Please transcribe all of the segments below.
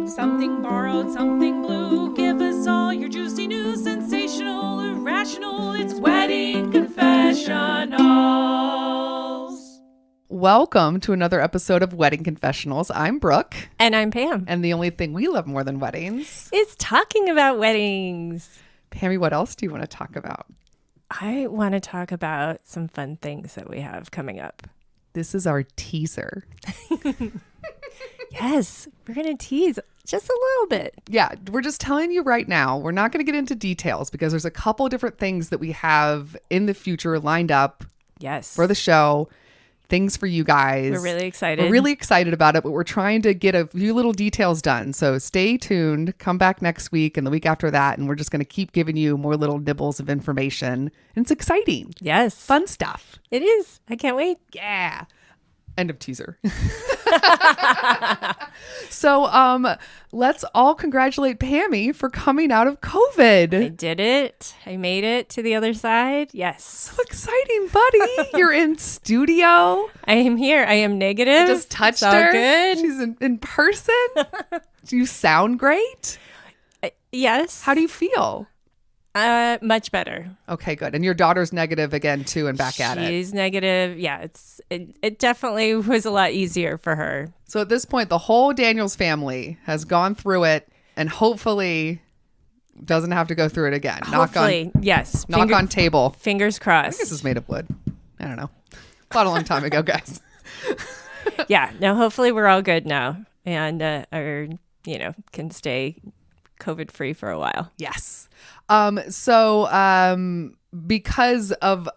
Something borrowed, something blue. Give us all your juicy news, sensational, irrational. It's Wedding Confessionals. Welcome to another episode of Wedding Confessionals. I'm Brooke. And I'm Pam. And the only thing we love more than weddings is talking about weddings. Pammy, what else do you want to talk about? I want to talk about some fun things that we have coming up. This is our teaser. Yes, we're going to tease just a little bit. Yeah, we're just telling you right now. We're not going to get into details because there's a couple different things that we have in the future lined up. Yes. For the show. Things for you guys. We're really excited. We're really excited about it, but we're trying to get a few little details done. So stay tuned. Come back next week and the week after that, and we're just going to keep giving you more little nibbles of information. And it's exciting. Yes. Fun stuff. It is. I can't wait. Yeah. End of teaser. So let's all congratulate Pammy for coming out of COVID. I did it. I made it to the other side. Yes. So exciting, buddy. You're in studio. I am here. I am negative. I just touched her. Good. She's in person. Do you sound great? Yes. How do you feel? Much better. Okay, good. And your daughter's negative again too, and back at it. She's negative. Yeah, it definitely was a lot easier for her. So at this point, the whole Daniels family has gone through it, and hopefully doesn't have to go through it again. Hopefully, yes. Knock on table. Fingers I crossed. think this is made of wood. I don't know. Quite a long time ago, guys. Yeah. No. Hopefully, we're all good now, and can stay COVID free for a while. Yes. Because of,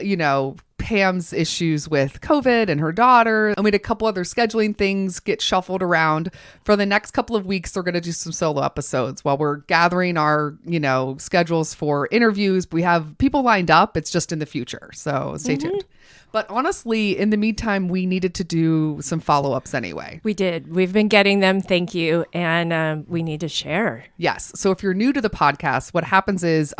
Pam's issues with COVID and her daughter, and we had a couple other scheduling things get shuffled around. For the next couple of weeks, we're going to do some solo episodes while we're gathering our, schedules for interviews. We have people lined up. It's just in the future. So stay tuned. But honestly, in the meantime, we needed to do some follow-ups anyway. We did. We've been getting them. Thank you. And we need to share. Yes. So if you're new to the podcast, what happens is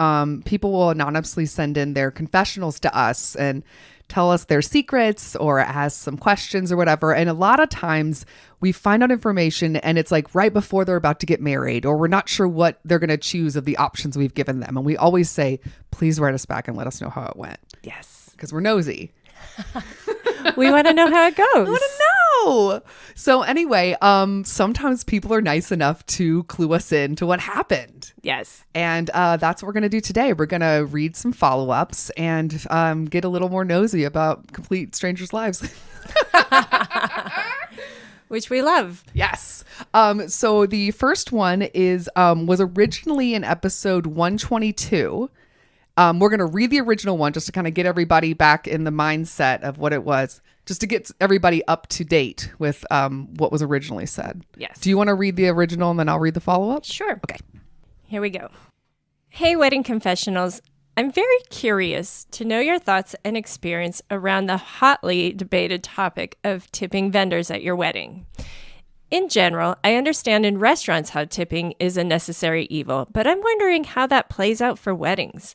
people will anonymously send in their confessionals to us and tell us their secrets or ask some questions or whatever. And a lot of times we find out information and it's like right before they're about to get married, or we're not sure what they're going to choose of the options we've given them. And we always say, please write us back and let us know how it went. Yes. Because we're nosy. We want to know how it goes. I want to know. So anyway, sometimes people are nice enough to clue us in to what happened. Yes. And that's what we're going to do today. We're going to read some follow-ups and get a little more nosy about complete strangers' lives. Which we love. Yes. So the first one was originally in episode 122. We're going to read the original one just to kind of get everybody back in the mindset of what it was, just to get everybody up to date with what was originally said. Yes. Do you want to read the original and then I'll read the follow-up? Sure. Okay. Here we go. Hey, Wedding Confessionals. I'm very curious to know your thoughts and experience around the hotly debated topic of tipping vendors at your wedding. In general, I understand in restaurants how tipping is a necessary evil, but I'm wondering how that plays out for weddings.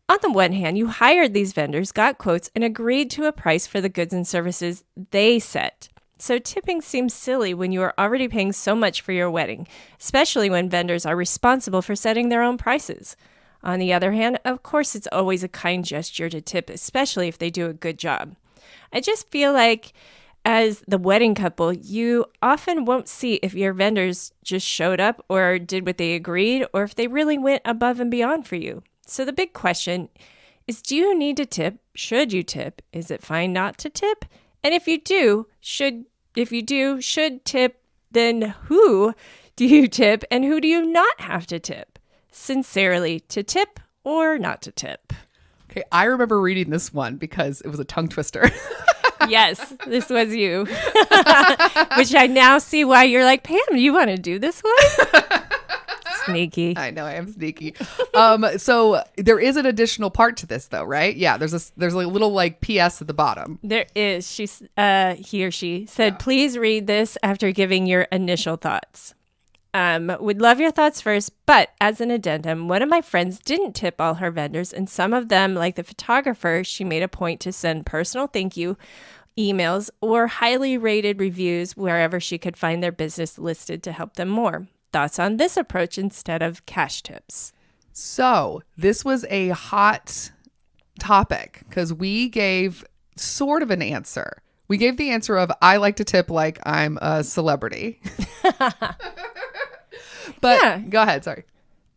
On the one hand, you hired these vendors, got quotes, and agreed to a price for the goods and services they set. So tipping seems silly when you are already paying so much for your wedding, especially when vendors are responsible for setting their own prices. On the other hand, of course, it's always a kind gesture to tip, especially if they do a good job. I just feel like as the wedding couple, you often won't see if your vendors just showed up or did what they agreed, or if they really went above and beyond for you. So the big question is, do you need to tip? Should you tip? Is it fine not to tip? And if you do, should tip, then who do you tip and who do you not have to tip? Sincerely, to tip or not to tip? Okay, I remember reading this one because it was a tongue twister. Yes, this was you. Which I now see why you're like, Pam, you want to do this one? Sneaky. I know I am sneaky. So there is an additional part to this though, right? Yeah, there's a little like PS at the bottom. There is. He or she said, Please read this after giving your initial thoughts. Would love your thoughts first, but as an addendum, one of my friends didn't tip all her vendors, and some of them, like the photographer, she made a point to send personal thank you emails or highly rated reviews wherever she could find their business listed to help them more. Thoughts on this approach instead of cash tips? So this was a hot topic because we gave sort of an answer. We gave the answer of I like to tip like I'm a celebrity. But Yeah. go ahead. Sorry.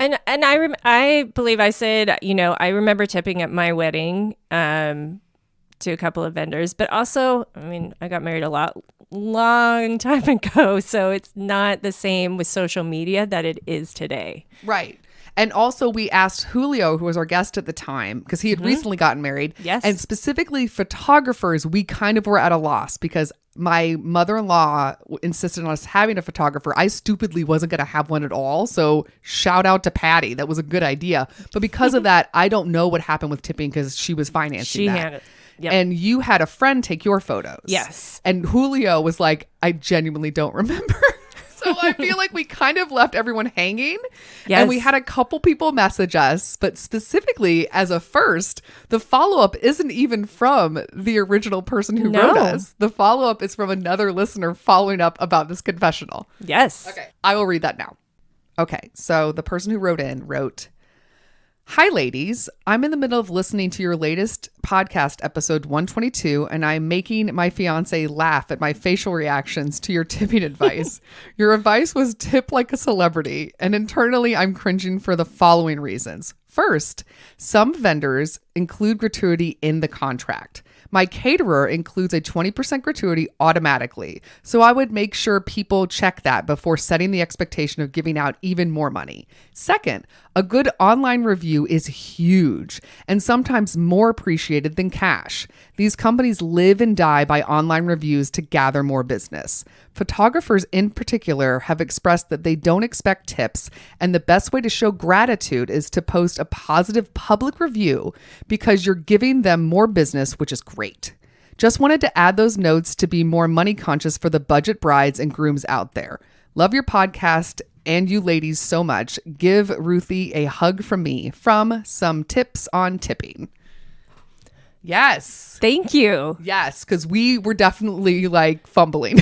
And I believe I said, I remember tipping at my wedding to a couple of vendors, but also, I got married a long time ago, so it's not the same with social media that it is today. Right. And also we asked Julio, who was our guest at the time, because he had recently gotten married. Yes. And specifically photographers, we kind of were at a loss because my mother-in-law insisted on us having a photographer. I stupidly wasn't going to have one at all. So shout out to Patty. That was a good idea. But because of that, I don't know what happened with tipping because she was financing that. Had it. Yep. And you had a friend take your photos. Yes. And Julio was like, I genuinely don't remember. So I feel like we kind of left everyone hanging. Yes. And we had a couple people message us, but specifically as a first, the follow-up isn't even from the original person who wrote us. The follow-up is from another listener following up about this confessional. Yes. Okay. I will read that now. Okay. So the person who wrote in wrote, "Hi, ladies. I'm in the middle of listening to your latest podcast, episode 122, and I'm making my fiance laugh at my facial reactions to your tipping advice. Your advice was tip like a celebrity, and internally I'm cringing for the following reasons. First, some vendors include gratuity in the contract. My caterer includes a 20% gratuity automatically, so I would make sure people check that before setting the expectation of giving out even more money. Second, a good online review is huge and sometimes more appreciated than cash. These companies live and die by online reviews to gather more business. Photographers in particular have expressed that they don't expect tips, and the best way to show gratitude is to post a positive public review because you're giving them more business, which is great. Just wanted to add those notes to be more money conscious for the budget brides and grooms out there. Love your podcast and you ladies so much. Give Ruthie a hug from me from some tips on tipping." Yes. Thank you. Yes, because we were definitely like fumbling.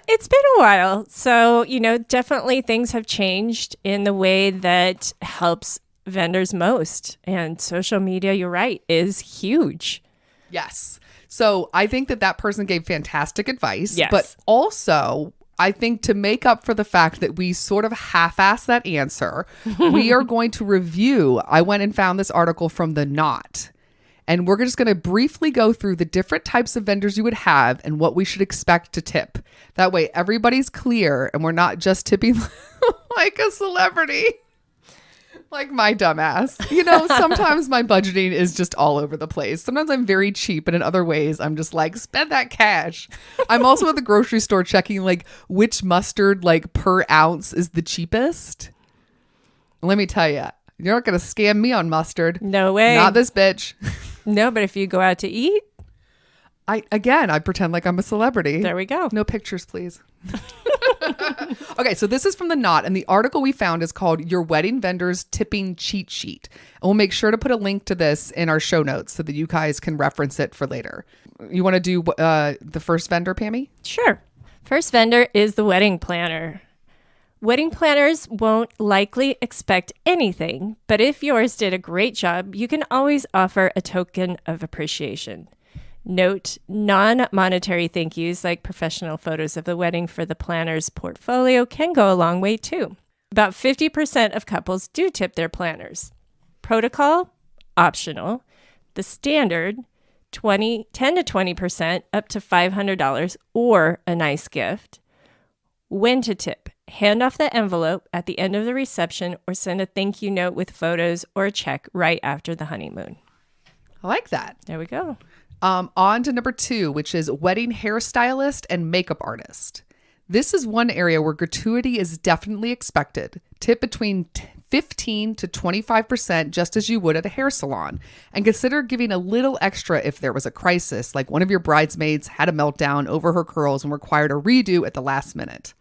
It's been a while. So, definitely things have changed in the way that helps vendors most. And social media, you're right, is huge. Yes. So I think that person gave fantastic advice. Yes. But also, I think to make up for the fact that we sort of half-assed that answer, we are going to review. I went and found this article from The Knot. And we're just going to briefly go through the different types of vendors you would have and what we should expect to tip. That way everybody's clear and we're not just tipping like a celebrity. Like my dumbass. Sometimes my budgeting is just all over the place. Sometimes I'm very cheap, and in other ways, I'm just like, spend that cash. I'm also at the grocery store checking like which mustard like per ounce is the cheapest. Let me tell you, you're not going to scam me on mustard. No way. Not this bitch. No, but if you go out to eat, I pretend like I'm a celebrity. there we go. No pictures, please. Okay, so this is from The Knot, and the article we found is called Your Wedding Vendor's Tipping Cheat Sheet. And we'll make sure to put a link to this in our show notes so that you guys can reference it for later. You want to do the first vendor, Pammy? Sure. First vendor is the wedding planner. Wedding planners won't likely expect anything, but if yours did a great job, you can always offer a token of appreciation. Note, non-monetary thank yous like professional photos of the wedding for the planner's portfolio can go a long way too. About 50% of couples do tip their planners. Protocol, optional. The standard, 10 to 20% up to $500 or a nice gift. When to tip. Hand off the envelope at the end of the reception or send a thank you note with photos or a check right after the honeymoon. I like that. There we go. On to number 2, which is wedding hairstylist and makeup artist. This is one area where gratuity is definitely expected. Tip between 15 to 25%, just as you would at a hair salon. And consider giving a little extra if there was a crisis, like one of your bridesmaids had a meltdown over her curls and required a redo at the last minute.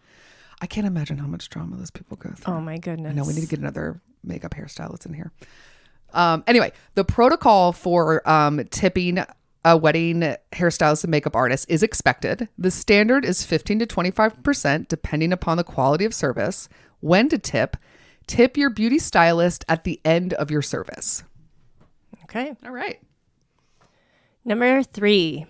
I can't imagine how much drama those people go through. Oh my goodness. I know we need to get another makeup hairstylist in here. Anyway, the protocol for tipping a wedding hairstylist and makeup artist is expected. The standard is 15 to 25%, depending upon the quality of service. When to tip. Tip your beauty stylist at the end of your service. Okay. All right. Number 3,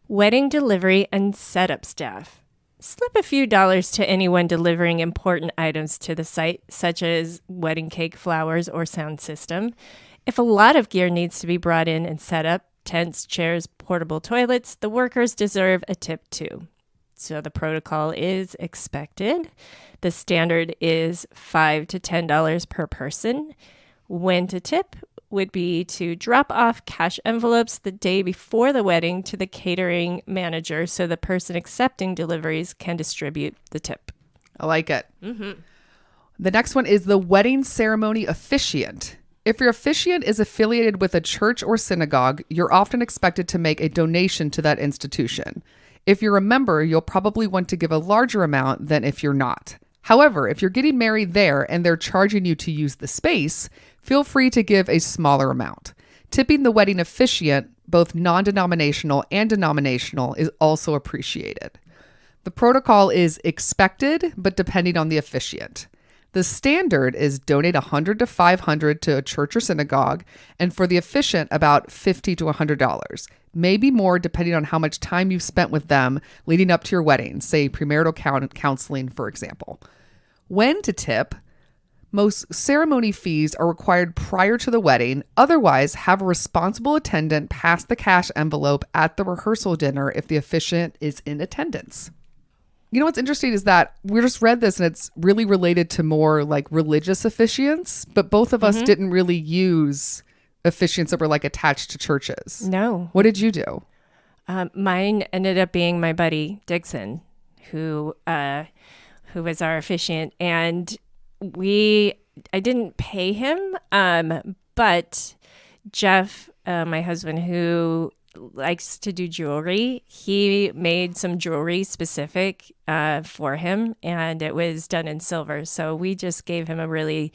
wedding delivery and setup staff. Slip a few dollars to anyone delivering important items to the site, such as wedding cake, flowers, or sound system. If a lot of gear needs to be brought in and set up, tents, chairs, portable toilets, the workers deserve a tip too. So the protocol is expected. The standard is $5 to $10 per person. When to tip would be to drop off cash envelopes the day before the wedding to the catering manager so the person accepting deliveries can distribute the tip. I like it. Mm-hmm. The next one is the wedding ceremony officiant. If your officiant is affiliated with a church or synagogue, you're often expected to make a donation to that institution. If you're a member, you'll probably want to give a larger amount than if you're not. However, if you're getting married there and they're charging you to use the space, feel free to give a smaller amount. Tipping the wedding officiant, both non-denominational and denominational, is also appreciated. The protocol is expected, but depending on the officiant. The standard is donate $100 to $500 to a church or synagogue, and for the officiant, about $50 to $100. Maybe more depending on how much time you've spent with them leading up to your wedding, say premarital counseling, for example. When to tip. Most ceremony fees are required prior to the wedding. Otherwise, have a responsible attendant pass the cash envelope at the rehearsal dinner if the officiant is in attendance. You know what's interesting is that we just read this and it's really related to more like religious officiants, but both of us didn't really use officiants that were like attached to churches. No. What did you do? Mine ended up being my buddy Dixon, who was our officiant, and I didn't pay him, but Jeff, my husband, who likes to do jewelry, he made some jewelry specific for him, and it was done in silver. So we just gave him a really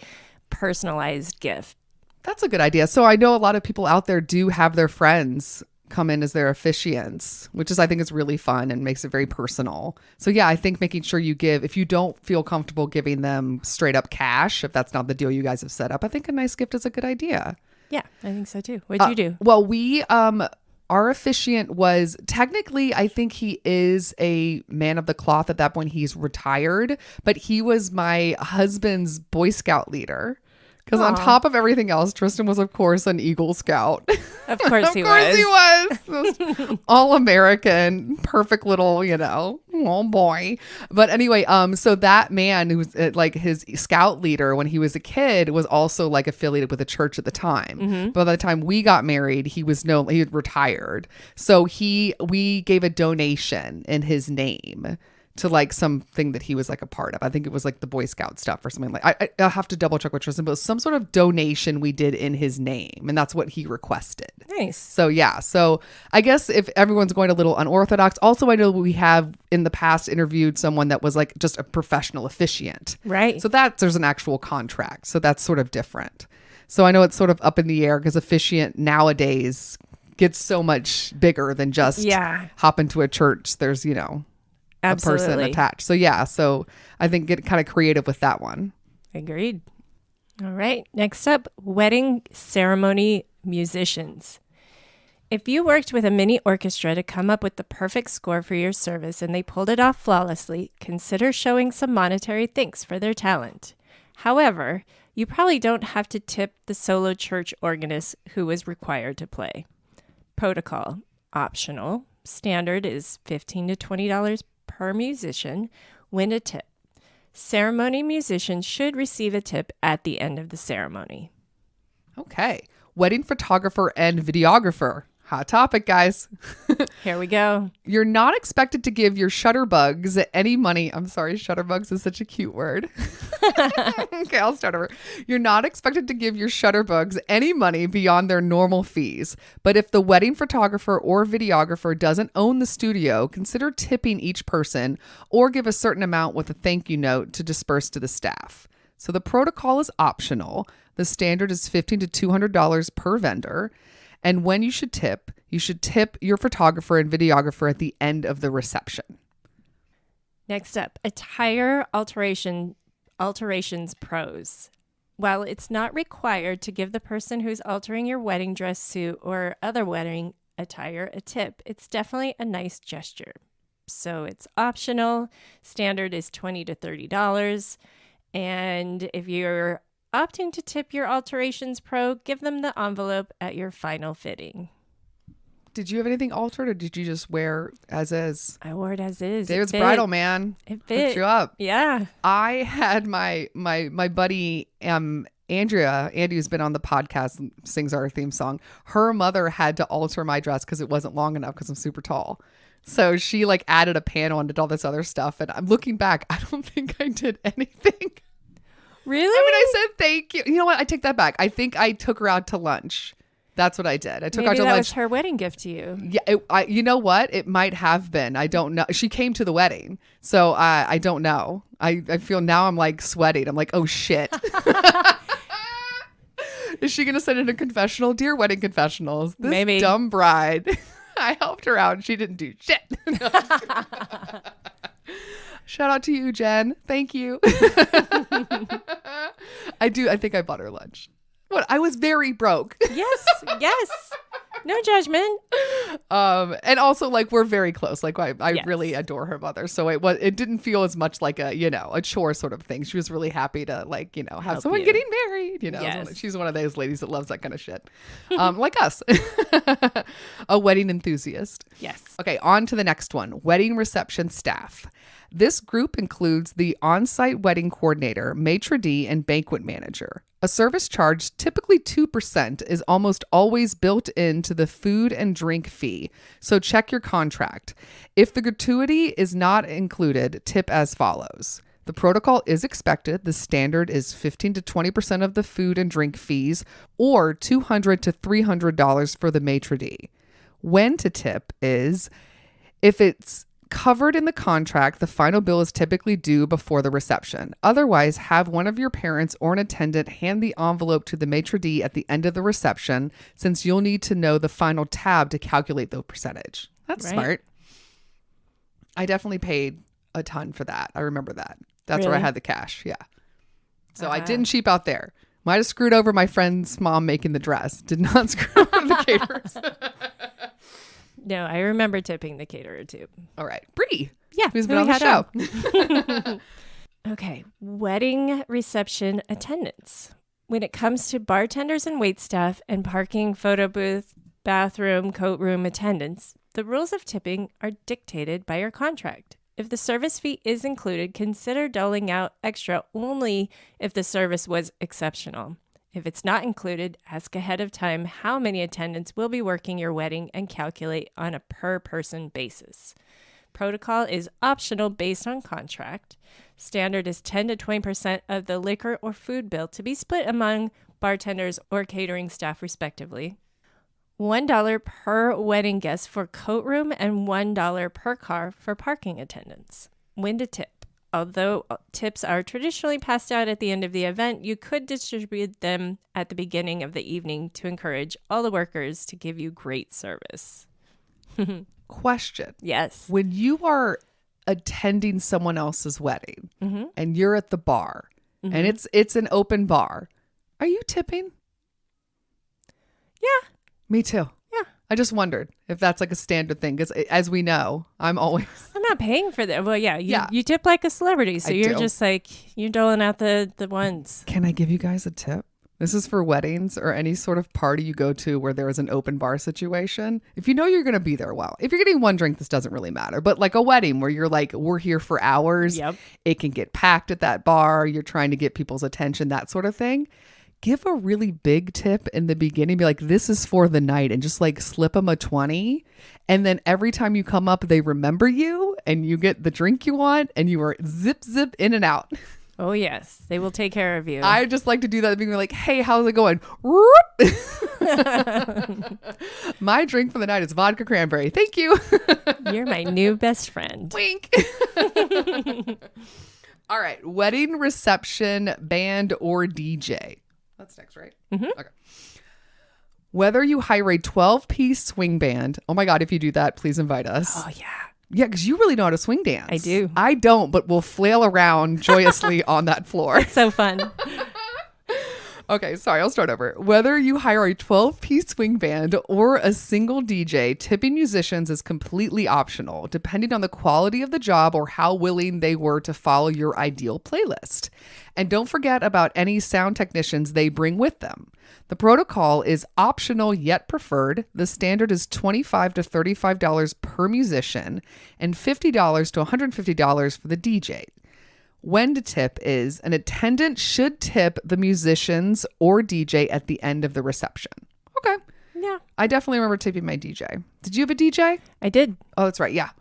personalized gift. That's a good idea. So I know a lot of people out there do have their friends come in as their officiants, which is, I think, is really fun and makes it very personal. So yeah, I think making sure you give, if you don't feel comfortable giving them straight up cash, if that's not the deal you guys have set up, I think a nice gift is a good idea. Yeah, I think so too. What'd you do? Well, our officiant was technically, I think he is a man of the cloth at that point. He's retired, but he was my husband's Boy Scout leader. Because on top of everything else, Tristan was, of course, an Eagle Scout. Of course he was. Of course he was. All American, perfect little, oh boy. But anyway, so that man who was like his scout leader when he was a kid was also like affiliated with a church at the time. Mm-hmm. But by the time we got married, he had retired. So we gave a donation in his name to like something that he was like a part of. I think it was like the Boy Scout stuff or something like. I'll have to double check with Tristan, but it was some sort of donation we did in his name, and that's what he requested. Nice. So yeah, so I guess if everyone's going a little unorthodox, also I know we have in the past interviewed someone that was like just a professional officiant, right? So there's an actual contract, so that's sort of different. So I know it's sort of up in the air because officiant nowadays gets so much bigger than just hop into a church. There's Absolutely. A person attached. So yeah, so I think get kind of creative with that one. Agreed. All right. Next up, wedding ceremony musicians. If you worked with a mini orchestra to come up with the perfect score for your service and they pulled it off flawlessly, consider showing some monetary thanks for their talent. However, you probably don't have to tip the solo church organist who was required to play. Protocol, optional. Standard is $15 to $20 per musician. When to tip. Ceremony musicians should receive a tip at the end of the ceremony. Okay. Wedding photographer and videographer. Hot topic, guys. Here we go. You're not expected to give your shutterbugs any money. I'm sorry, shutterbugs is such a cute word. Okay, I'll start over. You're not expected to give your shutterbugs any money beyond their normal fees. But if the wedding photographer or videographer doesn't own the studio, consider tipping each person or give a certain amount with a thank you note to disperse to the staff. So the protocol is optional. The standard is $50 to $200 per vendor. And when you should tip, You should tip your photographer and videographer at the end of the reception. Next up, attire alterations pros. While it's not required to give the person who's altering your wedding dress, suit, or other wedding attire a tip, it's definitely a nice gesture. So it's optional. Standard is $20 to $30. And if you're opting to tip your alterations pro, give them the envelope at your final fitting. Did you have anything altered, or did you just wear as is? I wore it as is. David's bridal, man. It fit. Hooked you up. Yeah. I had my buddy Andrea, Andy, who's been on the podcast and sings our theme song. Her mother had to alter my dress because it wasn't long enough because I'm super tall. So she like added a panel and did all this other stuff. And I'm looking back, I don't think I did anything. Really? I mean, I said thank you. You know what? I take that back. I think I took her out to lunch. That's what I did. I took her out to Maybe that lunch. was her wedding gift to you. Yeah, you know what? It might have been. I don't know. She came to the wedding, so I don't know. I feel now I'm like sweating. I'm like, oh shit. Is she gonna send in a confessional? Dear wedding confessionals, this Maybe. dumb bride. I helped her out and she didn't do shit. No, shout out to you, Jen. Thank you. I think I bought her lunch. What? I was very broke. Yes. No judgment. And also like we're very close. Like I Yes. really adore her mother. So it didn't feel as much like a chore sort of thing. She was really happy to have Help someone you. getting married. Yes. She's one of those ladies that loves that kind of shit. Like us. A wedding enthusiast. Yes. Okay, on to the next one. Wedding reception staff. This group includes the on-site wedding coordinator, maitre d', and banquet manager. A service charge, typically 2%, is almost always built into the food and drink fee, so check your contract. If the gratuity is not included, tip as follows. The protocol is expected. The standard is 15 to 20% of the food and drink fees, or $200 to $300 for the maitre d'. When to tip is if it's covered in the contract, the final bill is typically due before the reception. Otherwise, have one of your parents or an attendant hand the envelope to the maitre d' at the end of the reception, since you'll need to know the final tab to calculate the percentage. That's Right. smart. I definitely paid a ton for that. I remember that. That's where I Really? had the cash. Yeah. So I didn't cheap out there. Might have screwed over my friend's mom making the dress. Did not screw over the caterers. No, I remember tipping the caterer too. All right. Bree. Yeah. Who's who been on we the had show. Okay. Wedding reception attendants. When it comes to bartenders and waitstaff and parking, photo booth, bathroom, coat room attendants, the rules of tipping are dictated by your contract. If the service fee is included, consider doling out extra only if the service was exceptional. If it's not included, ask ahead of time how many attendants will be working your wedding and calculate on a per-person basis. Protocol is optional based on contract. Standard is 10 to 20% of the liquor or food bill to be split among bartenders or catering staff respectively. $1 per wedding guest for coat room and $1 per car for parking attendants. When to tip. Although tips are traditionally passed out at the end of the event, you could distribute them at the beginning of the evening to encourage all the workers to give you great service. Question. Yes. When you are attending someone else's wedding and you're at the bar and it's an open bar, are you tipping? Yeah. Me too. Yeah. I just wondered if that's like a standard thing because as we know, I'm always... I'm not paying for that. Well, yeah. Yeah. You tip like a celebrity. So I you're do. just like, you're doling out the ones. Can I give you guys a tip? This is for weddings or any sort of party you go to where there is an open bar situation. If you know you're going to be there a while, if you're getting one drink, this doesn't really matter. But like a wedding where you're like, we're here for hours. Yep. It can get packed at that bar. You're trying to get people's attention, that sort of thing. Give a really big tip in the beginning. Be like, this is for the night, and just like slip them a 20. And then every time you come up, they remember you and you get the drink you want and you are zip in and out. Oh, yes. They will take care of you. I just like to do that at the beginning, like, hey, how's it going? My drink for the night is vodka cranberry. Thank you. You're my new best friend. Wink. All right. Wedding reception, band, or DJ. That's next, right? Okay. Whether you hire a 12-piece swing band. Oh my God, if you do that, please invite us. Oh, yeah. Yeah, because you really know how to swing dance. I do. I don't, but we'll flail around joyously on that floor. So fun. Okay, sorry, I'll start over. Whether you hire a 12-piece swing band or a single DJ, tipping musicians is completely optional, depending on the quality of the job or how willing they were to follow your ideal playlist. And don't forget about any sound technicians they bring with them. The protocol is optional yet preferred. The standard is $25 to $35 per musician and $50 to $150 for the DJ. When to tip is an attendant should tip the musicians or DJ at the end of the reception. Okay. Yeah. I definitely remember tipping my DJ. Did you have a DJ? I did. Oh, that's right. Yeah.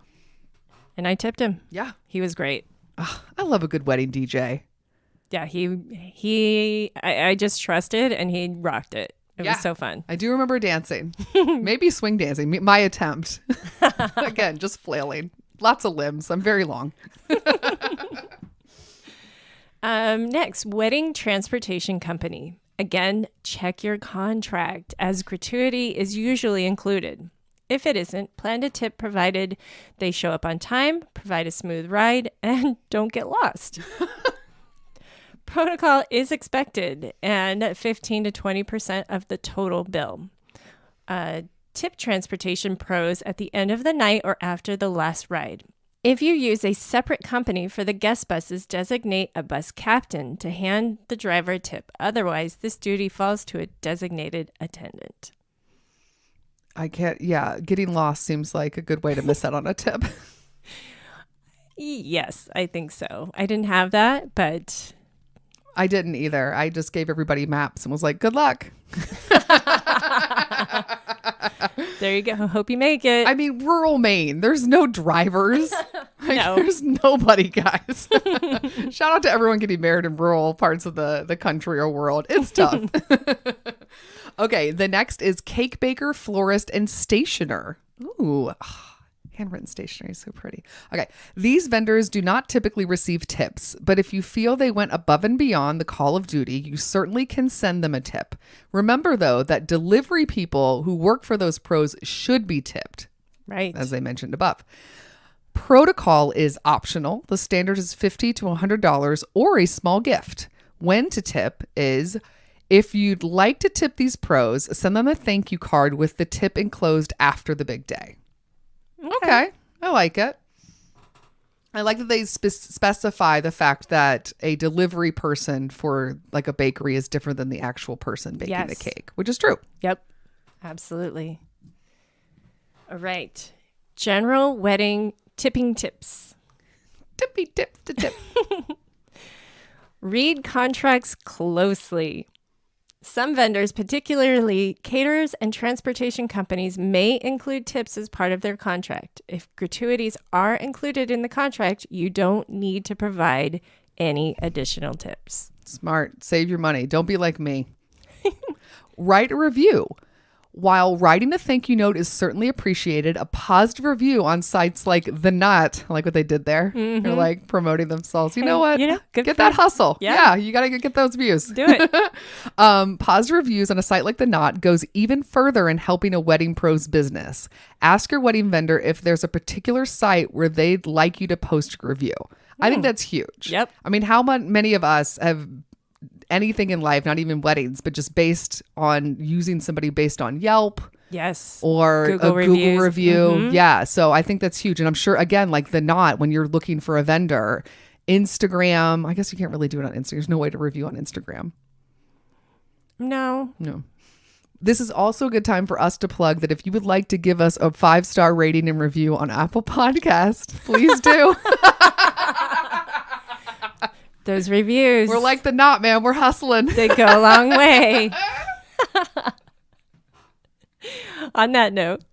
And I tipped him. Yeah. He was great. Oh, I love a good wedding DJ. Yeah, I just trusted and he rocked it. It was so fun. I do remember dancing. Maybe swing dancing. My attempt. Again, just flailing. Lots of limbs. I'm very long. Next, wedding transportation company. Again, check your contract as gratuity is usually included. If it isn't, plan to tip provided they show up on time, provide a smooth ride, and don't get lost. Protocol is expected and 15 to 20% of the total bill. Tip transportation pros at the end of the night or after the last ride. If you use a separate company for the guest buses, designate a bus captain to hand the driver a tip. Otherwise, this duty falls to a designated attendant. I can't, getting lost seems like a good way to miss out on a tip. Yes, I think so. I didn't have that, but... I didn't either. I just gave everybody maps and was like, good luck. There you go. Hope you make it. I mean, rural Maine, there's no drivers. No. There's nobody, guys. Shout out to everyone getting married in rural parts of the country or world. It's tough. Okay, the next is cake baker, florist, and stationer. Ooh, handwritten stationery is so pretty. Okay, these vendors do not typically receive tips, but if you feel they went above and beyond the call of duty, you certainly can send them a tip. Remember, though, that delivery people who work for those pros should be tipped. Right. As I mentioned above. Protocol is optional. The standard is $50 to $100 or a small gift. When to tip is... If you'd like to tip these pros, send them a thank you card with the tip enclosed after the big day. Okay. I like it. I like that they specify the fact that a delivery person for like a bakery is different than the actual person baking the cake, which is true. Yep. Absolutely. All right. General wedding tipping tips. Tippy tips to tip. Read contracts closely. Some vendors, particularly caterers and transportation companies, may include tips as part of their contract. If gratuities are included in the contract, you don't need to provide any additional tips. Smart. Save your money. Don't be like me. Write a review. While writing a thank you note is certainly appreciated, a positive review on sites like The Knot, I like what they did there. Mm-hmm. They're like promoting themselves. You know what? Get that hustle. Yeah. You got to get those views. Do it. Positive reviews on a site like The Knot goes even further in helping a wedding pro's business. Ask your wedding vendor if there's a particular site where they'd like you to post your review. I think that's huge. Yep. I mean, how many of us have anything in life, not even weddings, but just based on using somebody based on Yelp. Yes. Or Google Google reviews. review. Mm-hmm. Yeah. So I think that's huge. And I'm sure, again, like The Knot, when you're looking for a vendor, Instagram, I guess you can't really do it on Instagram. There's no way to review on Instagram. No. This is also a good time for us to plug that if you would like to give us a 5-star rating and review on Apple Podcast, please do. Those reviews. We're like The Knot, man. We're hustling. They go a long way. On that note,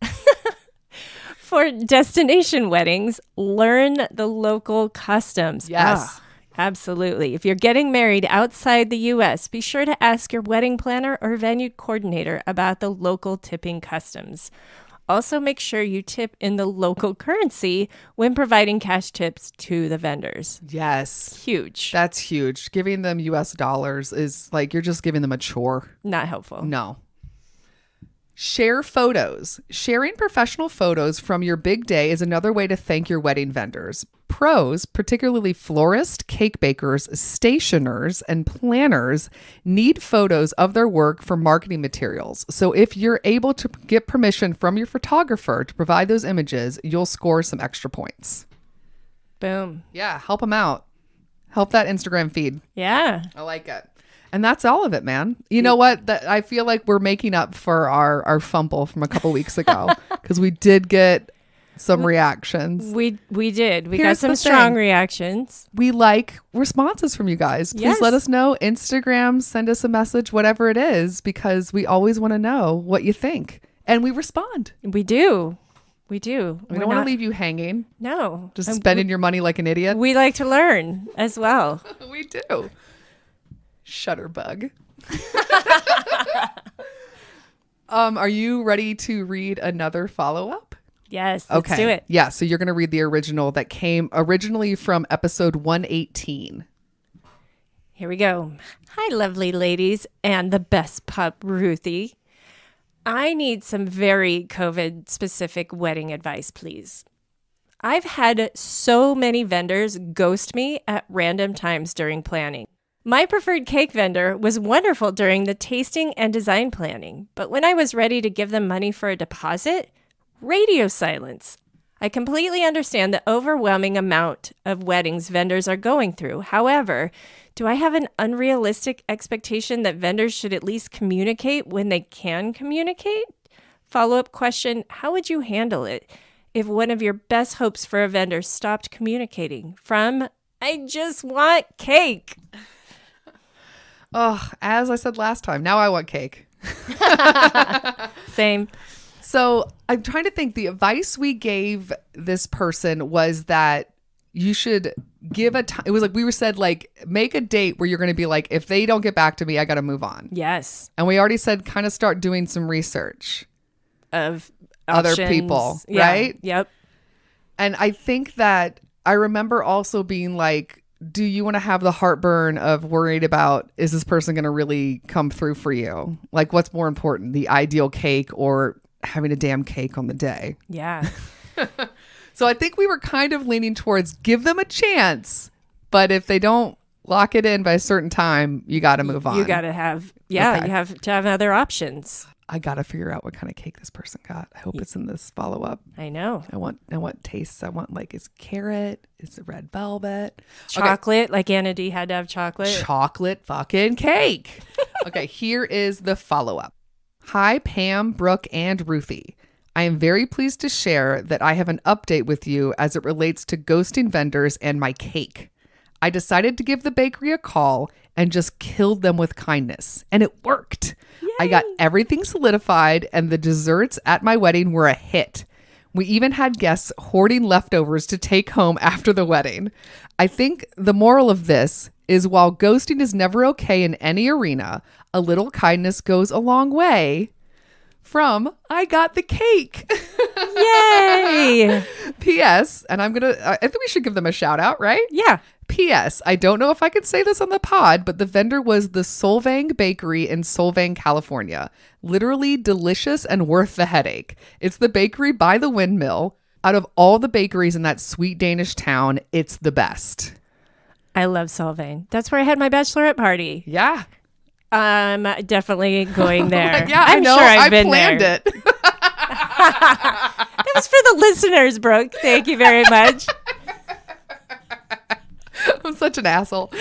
for destination weddings, learn the local customs. Yes. Absolutely. If you're getting married outside the U.S., be sure to ask your wedding planner or venue coordinator about the local tipping customs. Also, make sure you tip in the local currency when providing cash tips to the vendors. Yes. Huge. That's huge. Giving them US dollars is like you're just giving them a chore. Not helpful. No. Share photos. Sharing professional photos from your big day is another way to thank your wedding vendors. Pros, particularly florists, cake bakers, stationers, and planners, need photos of their work for marketing materials. So if you're able to get permission from your photographer to provide those images, you'll score some extra points. Boom. Yeah, help them out. Help that Instagram feed. Yeah. I like it. And that's all of it, man. You know what? I feel like we're making up for our fumble from a couple weeks ago because we did get some reactions. We did. We Here's got some the strong thing. reactions. We like responses from you guys. Please Yes. let us know. Instagram, send us a message, whatever it is, because we always want to know what you think. And we respond. We do. We do. We don't want to leave you hanging, No. just spending your money like an idiot. We like to learn as well. We do. Shutterbug. Are you ready to read another follow-up? Yes. Let's Okay. do it. Yeah, so you're going to read the original that came originally from episode 118. Here we go. Hi, lovely ladies and the best pup, Ruthie. I need some very COVID-specific wedding advice, please. I've had so many vendors ghost me at random times during planning. My preferred cake vendor was wonderful during the tasting and design planning, but when I was ready to give them money for a deposit, radio silence. I completely understand the overwhelming amount of weddings vendors are going through. However, do I have an unrealistic expectation that vendors should at least communicate when they can communicate? Follow-up question, how would you handle it if one of your best hopes for a vendor stopped communicating? From, I just want cake. Oh, as I said last time, now I want cake. Same. So I'm trying to think. The advice we gave this person was that you should give a time. It was like we were said, like, make a date where you're going to be like, if they don't get back to me, I got to move on. Yes. And we already said kind of start doing some research. Of Other options. people, Yeah. right? Yep. And I think that I remember also being like, do you want to have the heartburn of worried about, is this person going to really come through for you? Like, what's more important, the ideal cake or having a damn cake on the day? Yeah. So I think we were kind of leaning towards give them a chance, but if they don't lock it in by a certain time, you got to move on. You got to have, yeah, Okay. you have to have other options. I got to figure out what kind of cake this person got. I hope it's in this follow up. I know. I want tastes. I want, like, is carrot? Is it red velvet? Chocolate, like Anna D had to have chocolate. Chocolate fucking cake. Okay, here is the follow-up. Hi, Pam, Brooke, and Ruthie. I am very pleased to share that I have an update with you as it relates to ghosting vendors and my cake. I decided to give the bakery a call and just killed them with kindness. And it worked. I got everything solidified and the desserts at my wedding were a hit. We even had guests hoarding leftovers to take home after the wedding. I think the moral of this is while ghosting is never okay in any arena, a little kindness goes a long way. From I got the cake. Yay! P.S. And I think we should give them a shout out, right? Yeah. P.S. I don't know if I could say this on the pod, but the vendor was the Solvang Bakery in Solvang, California. Literally delicious and worth the headache. It's the bakery by the windmill. Out of all the bakeries in that sweet Danish town, it's the best. I love Solvang. That's where I had my bachelorette party. Yeah. I'm definitely going there. Like, yeah, I'm I know. sure I've I been planned there. it. That was for the listeners, Brooke. Thank you very much. I'm such an asshole.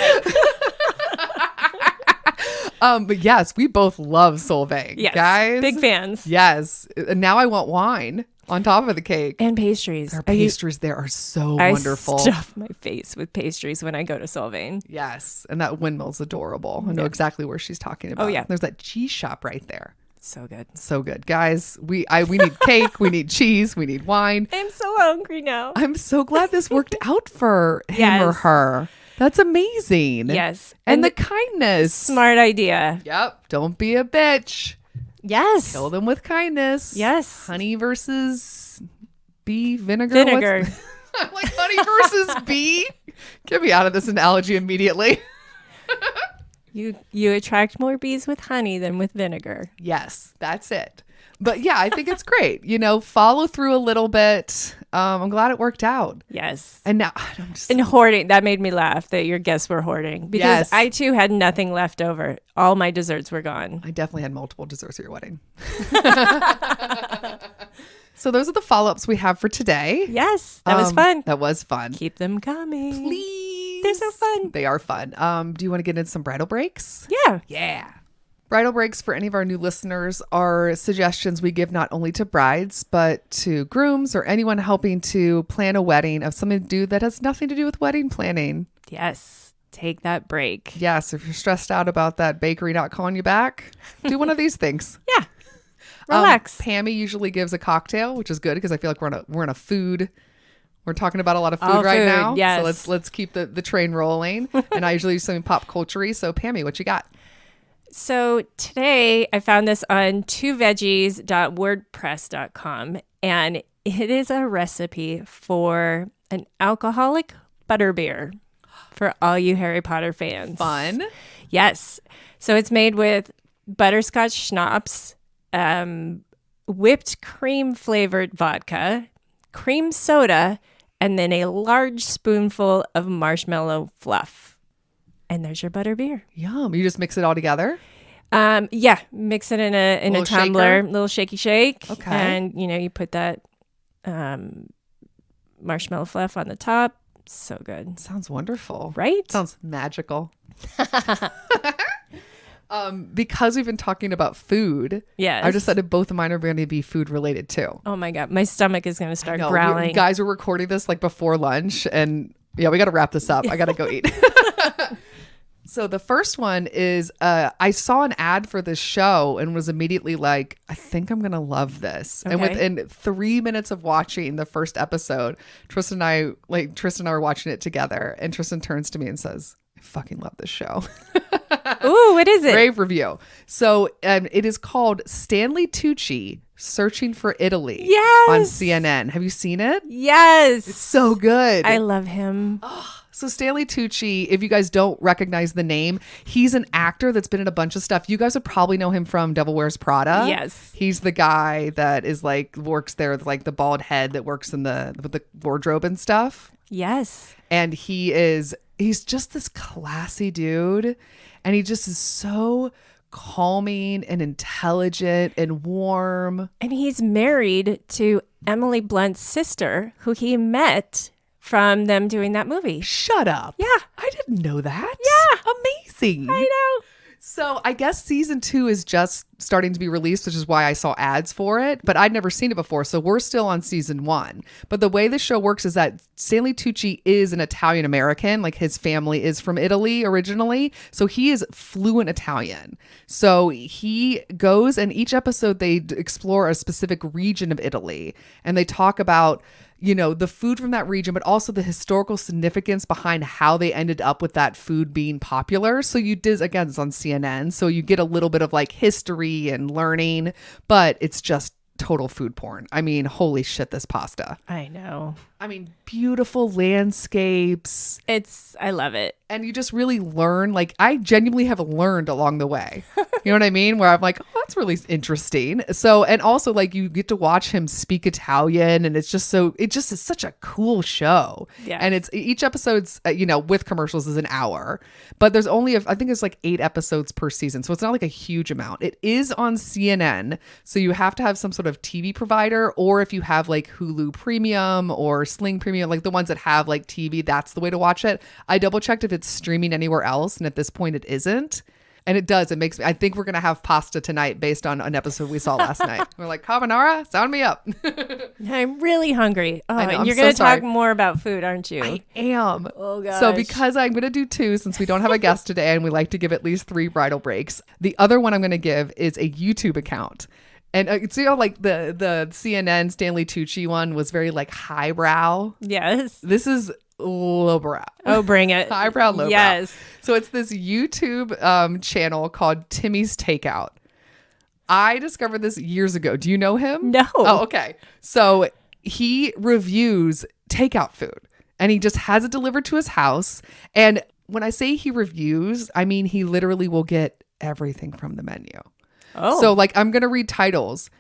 But yes, we both love Solvang. Yes. Guys. Big fans. Yes. And now I want wine on top of the cake. And pastries. Their pastries there are so I wonderful. stuff my face with pastries when I go to Solvang. Yes. And that windmill's adorable. I know exactly where she's talking about. Oh, yeah. There's that cheese shop right there. So good. So good. Guys, we need cake, we need cheese, we need wine. I'm so hungry now. I'm so glad this worked out for him or Yes. her. That's amazing. Yes. And the kindness. Smart idea. Yep. Don't be a bitch. Yes. Kill them with kindness. Yes. Honey versus bee vinegar. Vinegar. I'm like, honey versus bee? Get me out of this analogy immediately. You attract more bees with honey than with vinegar. Yes, that's it. But yeah, I think it's great. Follow through a little bit. I'm glad it worked out. Yes. And now I'm just And hoarding, that made me laugh that your guests were hoarding because Yes. I too had nothing left over. All my desserts were gone. I definitely had multiple desserts at your wedding. So those are the follow-ups we have for today. Yes, that was fun. That was fun. Keep them coming. Please. They're so fun. They are fun. Do you want to get into some bridal breaks? Yeah. Yeah. Bridal breaks for any of our new listeners are suggestions we give not only to brides, but to grooms or anyone helping to plan a wedding of something to do that has nothing to do with wedding planning. Yes. Take that break. Yes. If you're stressed out about that bakery not calling you back, do one of these things. Yeah. Relax. Pammy usually gives a cocktail, which is good because I feel like we're in a food. We're talking about a lot of food All right food, now. yes. So let's keep the train rolling. And I usually use something pop culture-y. So Pammy, what you got? So today I found this on twoveggies.wordpress.com, and it is a recipe for an alcoholic butterbeer for all you Harry Potter fans. Fun. Yes. So it's made with butterscotch schnapps, whipped cream flavored vodka, cream soda, and then a large spoonful of marshmallow fluff. And there's your butterbeer. Yum. You just mix it all together? Yeah, mix it in a Little tumbler, shaker? little shaky shake. Okay. And you put that marshmallow fluff on the top. So good. Sounds wonderful. Right? Sounds magical. Because we've been talking about food, Yes. I decided both of mine are going to be food related too. Oh my God. My stomach is going to start No, growling. guys, we're recording this like before lunch, and yeah, we got to wrap this up. I got to go eat. So the first one is I saw an ad for this show and was immediately like, I think I'm going to love this. And Okay. within 3 minutes of watching the first episode, Tristan and I were watching it together, and Tristan turns to me and says, I fucking love this show. Ooh, what is it? Rave review. So it is called Stanley Tucci Searching for Italy Yes. on CNN. Have you seen it? Yes. So good. I love him. So Stanley Tucci, if you guys don't recognize the name, he's an actor that's been in a bunch of stuff. You guys would probably know him from Devil Wears Prada. Yes. He's the guy that is works there with the bald head that works with the wardrobe and stuff. Yes. And he's just this classy dude. And he just is so calming and intelligent and warm. And he's married to Emily Blunt's sister, who he met from them doing that movie. Shut up. Yeah. I didn't know that. Yeah. Amazing. I know. So I guess season 2 is just starting to be released, which is why I saw ads for it, but I'd never seen it before. So we're still on season 1. But the way the show works is that Stanley Tucci is an Italian American. Like his family is from Italy originally. So he is fluent Italian. So he goes, and each episode they explore a specific region of Italy, and they talk about the food from that region, but also the historical significance behind how they ended up with that food being popular. So again, it's on CNN. So you get a little bit of history and learning, but it's just total food porn. I mean, holy shit, this pasta. I know. I mean, beautiful landscapes. I love it. And you just really learn. I genuinely have learned along the way. You know what I mean? Where I'm like, oh, that's really interesting. So, and also you get to watch him speak Italian, and it just is such a cool show. Yes. And each episode's, with commercials is an hour, but there's only, I think it's 8 episodes per season. So it's not a huge amount. It is on CNN. So you have to have some sort of TV provider, or if you have Hulu Premium or Sling Premium, the ones that have TV, that's the way to watch it. I double checked if it's streaming anywhere else, and at this point it isn't. And it does. It makes me, I think we're going to have pasta tonight based on an episode we saw last night. We're like, carbonara, sound me up. I'm really hungry. Oh, I know, and I'm you're so going to sorry. talk more about food, aren't you? I am. Oh, gosh. So because I'm going to do 2, since we don't have a guest today and we like to give at least 3 bridal breaks, the other one I'm going to give is a YouTube account. And it's the CNN Stanley Tucci one was very highbrow. Yes. This is lowbrow. Oh, bring it. Highbrow, lowbrow. Yes. So it's this YouTube channel called Timmy's Takeout. I discovered this years ago. Do you know him? No. Oh, okay. So he reviews takeout food, and he just has it delivered to his house. And when I say he reviews, I mean he literally will get everything from the menu. Oh. So I'm going to read titles.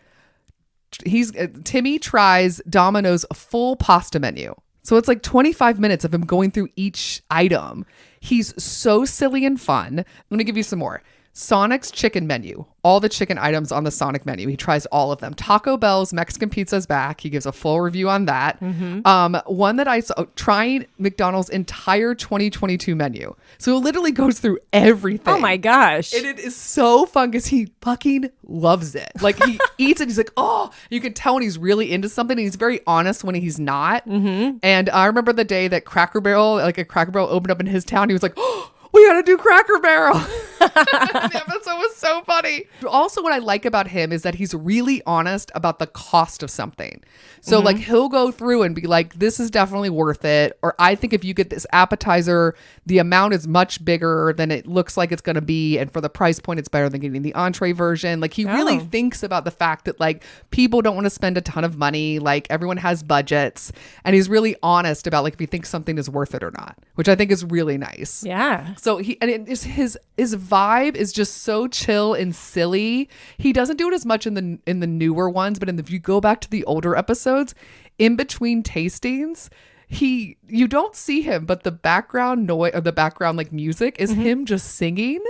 Timmy tries Domino's full pasta menu. So it's like 25 minutes of him going through each item. He's so silly and fun. Let me give you some more. Sonic's chicken menu, all the chicken items on the Sonic menu. He tries all of them. Taco Bell's Mexican pizza's back. He gives a full review on that. One that I saw, trying McDonald's entire 2022 menu. So it literally goes through everything. Oh my gosh. And it is so fun because he fucking loves it. Like he eats it. He's like, oh, you can tell when he's really into something. And he's very honest when he's not. And I remember the day that Cracker Barrel, like a Cracker Barrel opened up in his town. He was like, oh, we gotta do Cracker Barrel. The episode was so funny. Also, what I like about him is that he's really honest about the cost of something. So like he'll go through and be like, this is definitely worth it. Or I think if you get this appetizer, the amount is much bigger than it looks like it's going to be. And for the price point, it's better than getting the entree version. Like he really thinks about the fact that like people don't want to spend a ton of money. Like everyone has budgets. And he's really honest about like if he thinks something is worth it or not, which I think is really nice. Yeah. So his vibe is just so chill and silly. He doesn't do it as much in the newer ones, but if you go back to the older episodes, in between tastings, you don't see him, but the background noise or the background like music is him just singing.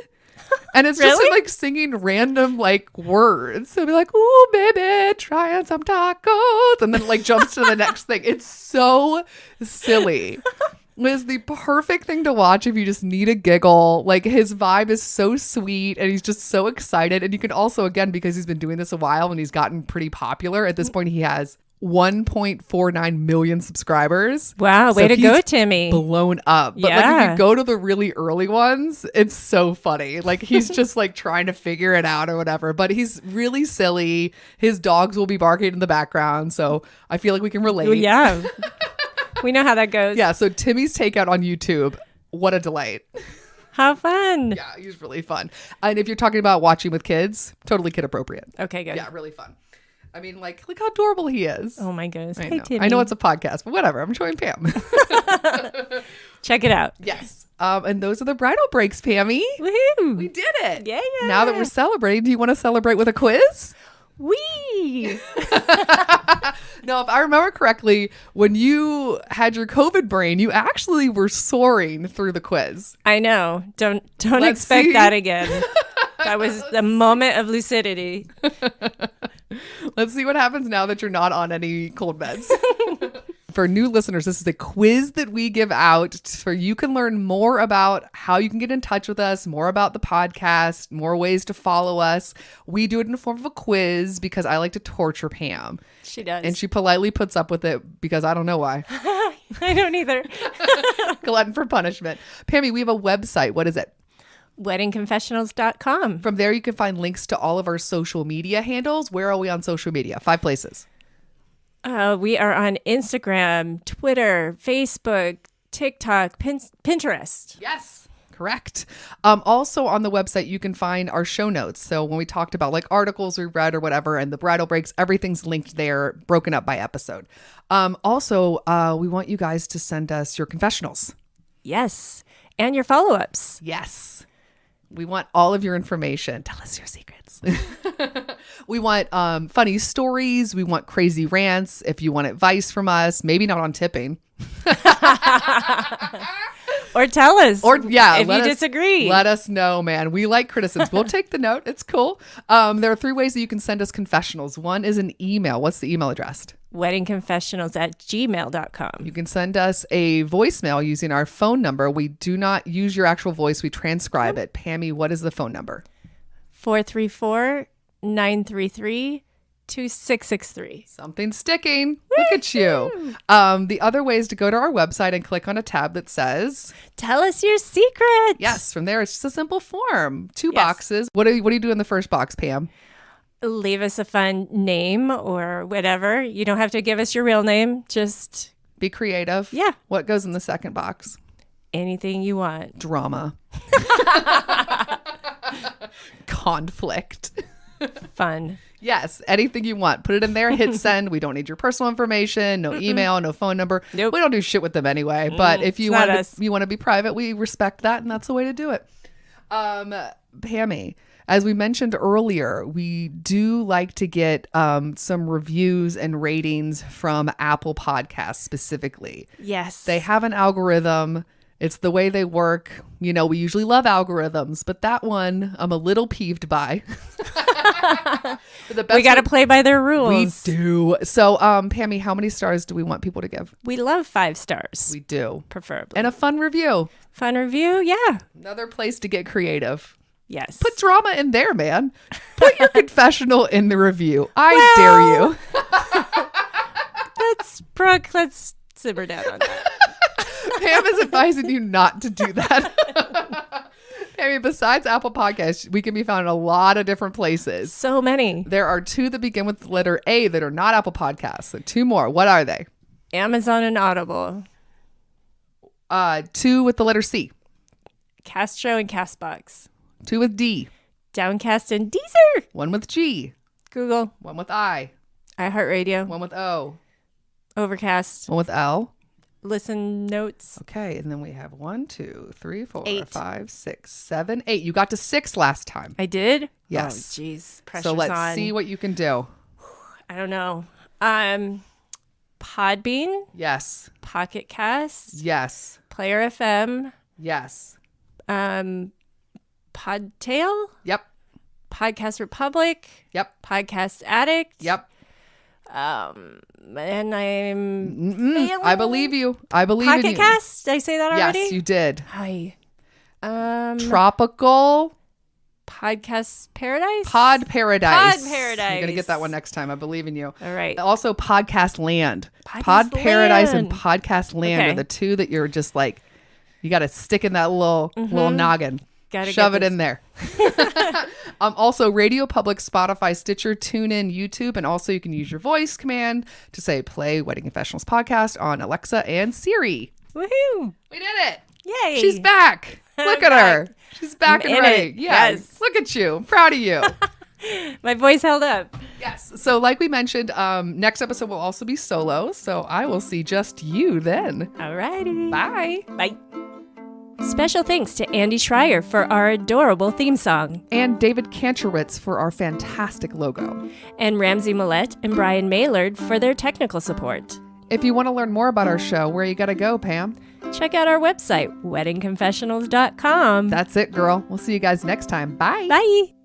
And it's just him like singing random like words. So be like, ooh, baby, trying some tacos. And then like jumps to the next thing. It's so silly. Is the perfect thing to watch if you just need a giggle. Like his vibe is so sweet and he's just so excited. And you can also, again, because he's been doing this a while and he's gotten pretty popular. At this point, he has 1.49 million subscribers. Wow, way to go, Timmy. Blown up. But like if you go to the really early ones, it's so funny. Like he's just like trying to figure it out or whatever. But he's really silly. His dogs will be barking in the background. So I feel like we can relate. Yeah. We know how that goes. Yeah, so Timmy's Takeout on YouTube. What a delight. How fun. Yeah, he's really fun. And if you're talking about watching with kids, totally kid appropriate. Okay, good. Yeah, really fun. I mean, like, look how adorable he is. Oh my goodness. Hey, Hey, Timmy. I know it's a podcast, but whatever. I'm showing Pam. Check it out. Yes. And those are the bridal breaks, Pammy. Woohoo. We did it. Yeah. Now that we're celebrating, do you want to celebrate with a quiz? Wee. No, if I remember correctly, when you had your COVID brain, you actually were soaring through the quiz. I know. Don't Let's expect see. that again. That was the moment of lucidity. Let's see what happens now that you're not on any cold meds. For new listeners, this is a quiz that we give out so you can learn more about how you can get in touch with us, more about the podcast, more ways to follow us. We do it in the form of a quiz because I like to torture Pam. She does. And she politely puts up with it because I don't know why. I don't either. Glutton for punishment. Pammy, we have a website. What is it? WeddingConfessionals.com. From there, you can find links to all of our social media handles. Where are we on social media? 5 places. We are on Instagram, Twitter, Facebook, TikTok, Pinterest. Yes, correct. Also on the website, you can find our show notes. So when we talked about like articles we read or whatever and the bridal breaks, everything's linked there, broken up by episode. Also, we want you guys to send us your confessionals. Yes. And your follow-ups. Yes. We want all of your information. Tell us your secrets. We want funny stories. We want crazy rants. If you want advice from us, maybe not on tipping. Or tell us. Or yeah, if you disagree. Let us know, man. We like criticisms. We'll take the note. It's cool. There are 3 ways that you can send us confessionals. One is an email. What's the email address? WeddingConfessionals@gmail.com. You can send us a voicemail using our phone number. We do not use your actual voice. We transcribe it. Pammy, what is the phone number? 434-933-2663. Something sticking. Look at you. The other way is to go to our website and click on a tab that says, Tell us your secrets. yes, from there, it's just a simple form. 2 Yes. boxes. What do you do in the first box, Pam? Leave us a fun name or whatever. You don't have to give us your real name. Just Be creative. Yeah. What goes in the second box? anything you want. Drama. Conflict. Fun. Yes, anything you want. Put it in there, hit send. We don't need your personal information, no email, no phone number. Nope. We don't do shit with them anyway. But if you it's not want us. you want to be private, we respect that, and that's the way to do it. Pammy, as we mentioned earlier, we do like to get some reviews and ratings from Apple Podcasts specifically. Yes. They have an algorithm. It's the way they work. You know, we usually love algorithms, but that one I'm a little peeved by. We got to play by their rules. We do. So, Pammy, how many stars do we want people to give? We love 5 stars. We do. Preferably. And a fun review. Fun review? Yeah. Another place to get creative. Yes. Put drama in there, man. Put your confessional in the review. I dare you. Brooke, let's simmer down on that. Pam is advising you not to do that. I mean, besides Apple Podcasts, we can be found in a lot of different places. So many. There are 2 that begin with the letter A that are not Apple Podcasts. So 2 more. What are they? Amazon and Audible. 2 with the letter C. Castro and Castbox. 2 with D. Downcast and Deezer. 1 with G. Google. 1 with I. iHeartRadio. 1 with O. Overcast. 1 with L. Listen Notes. Okay, and then we have 1, 2, 3, 4, 8. 5, 6, 7, 8. You got to 6 last time. I did? Yes. Oh, jeez. So let's see what you can do. I don't know. Podbean. Yes. Pocket Cast. Yes. Player FM. Yes. Podtail. Yep. Podcast Republic. Yep. Podcast Addict. Yep. And I'm failing. I believe you. I believe in Pocket you. Cast. Did I say that already? Yes, you did. Hi. Tropical Podcast Paradise. Pod Paradise. Pod Paradise. You're gonna get that one next time. I believe in you. All right. Also, Podcast Land. Podcast Pod Paradise and Land. Podcast Land Okay. are the 2 that you're just like, you got to stick in that little noggin. Gotta Shove get it in there. Also, Radio Public, Spotify, Stitcher, TuneIn, YouTube, and also you can use your voice command to say play Wedding Confessionals podcast on Alexa and Siri. Woohoo! We did it. Yay! She's back. Look at her. She's back I'm and in ready. it. Yeah. Yes. Look at you. I'm proud of you. My voice held up. Yes. So like we mentioned, next episode will also be solo. So I will see just you then. Alrighty. Bye. Bye. Special thanks to Andy Schreier for our adorable theme song, And David Kantrowitz for our fantastic logo. and Ramsey Millette and Brian Maylard for their technical support. If you want to learn more about our show, where you got to go, Pam? Check out our website, weddingconfessionals.com. That's it, girl. We'll see you guys next time. Bye. Bye.